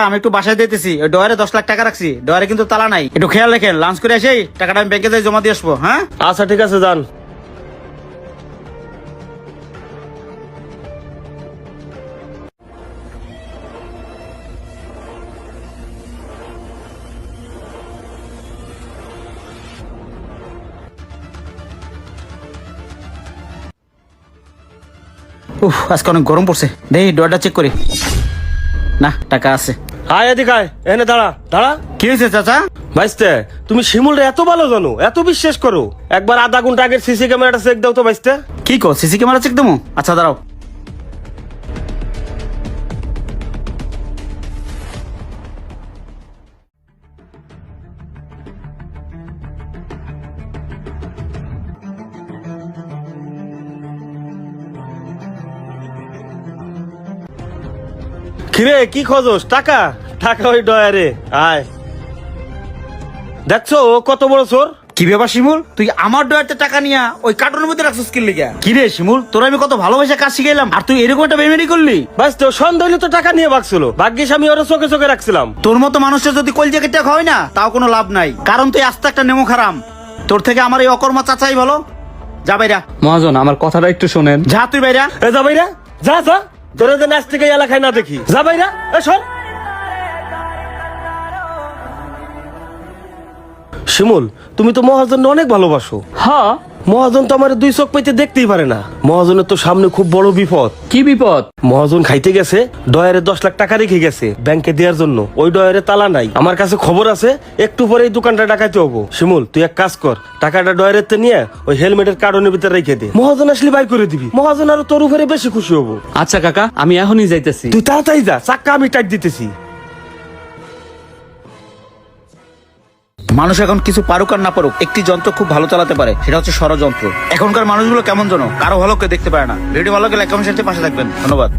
আমি একটু বাসায় দিতেছি, ওই ডয়ারে 10 লাখ টাকা রাখছি, ডয়ারে কিন্তু তালা নাই, একটু খেয়াল রাখেন। লাঞ্চ করে এসেই টাকাটা আমি ব্যাংকে যাই জমা দিয়ে আসবো। হ্যাঁ আচ্ছা ঠিক আছে, যান। উফ, আজকে অনেক গরম পড়ছে, দেখি ডয়ারটা চেক করি। না, টাকা আছে। আয় এদিকে আয়, এনে দাঁড়া দাঁড়া। কি হয়েছে চাচা? বাইস্তে, তুমি শিমুলরে এত ভালো জানো, এত বিশ্বাস করো, একবার আধা ঘন্টা আগের সিসি ক্যামেরাটা চেক দাও তো বাইস্তে। কি কো, সিসি ক্যামেরা চেক দেবো? আচ্ছা দাঁড়াও। কিরে কি খোঁজস? টাকা? টাকা ওই ডয়ারে। আয়, দেখছো ও কত বড় চোর। কি ব্যাপার শিমুল, তুই আমার ডয়ারতে টাকা নিয়া ওই কার্টুনের মধ্যে রাখছিস কি লিগা? কি রে শিমুল, তোর আমি কত ভালোবাসা কাজ শিখাইলাম, আর তুই এরকম একটা বেমেনি করলি? বাইস্তে, সন্দেহ হলে তো টাকা নিয়ে ভাগছিল, ভাগ্যিস আমি ওরা চোখে চোখে রাখছিলাম। তোর মতো মানুষের যদি কল জ্যাকেটটা হয় না, তাও কোনো লাভ নাই, কারণ তুই আস্তে একটা নেমো খারাম। তোর থেকে আমার এই অকর্মা চাচাই ভালো। যা বাইরা। মহাজন, আমার কথাটা একটু শোনেন। যা তুই বাইরা। এ যা বাইরা, যা যা, তোরা যে নাচ থেকে এলাকায় না দেখি, যা বাইরা। এ শোন শিমুল, তুমি তো মহাজন অনেক ভালোবাসো। হ্যাঁ। মহাজন তো আমার দুই চোখ পাইতে দেখতেই পারে না। মহাজনের তো সামনে খুব বড় বিপদ। কি বিপদ? মহাজন খাইতে গেছে, ডয়ারে 10 লাখ টাকা রেখে গেছে ব্যাংকে দেওয়ার জন্য। ওই ডয়ারে তালা নাই, আমার কাছে খবর আছে, একটু পরে এই দোকানটা ডাকাইতে হবো। শিমুল, তুই এক কাজ কর, টাকাটা ডয়ারের তে নিয়ে ওই হেলমেটের কার্টনের ভিতরে রেখে দে। মহাজন আসলে বাইর করে দিবি, মহাজন আরো তোর উপরে বেশি খুশি হবো। আচ্ছা কাকা, আমি এখনই যাইতেছি। তুই তাড়াতাড়ি যা, চাক্কা আমি টাইট দিতেছি। মানুষ এখন কিছু পারুক আর না পারুক, একটি যন্ত্র খুব ভালো চালাতে পারে, সেটা হচ্ছে ষড়যন্ত্র। এখনকার মানুষগুলো কেমন জানো, কারো ভালো কেউ দেখতে পারে না। ভিডিও ভালো লাগলে কমেন্ট সেকশনে পাশে থাকবেন। ধন্যবাদ।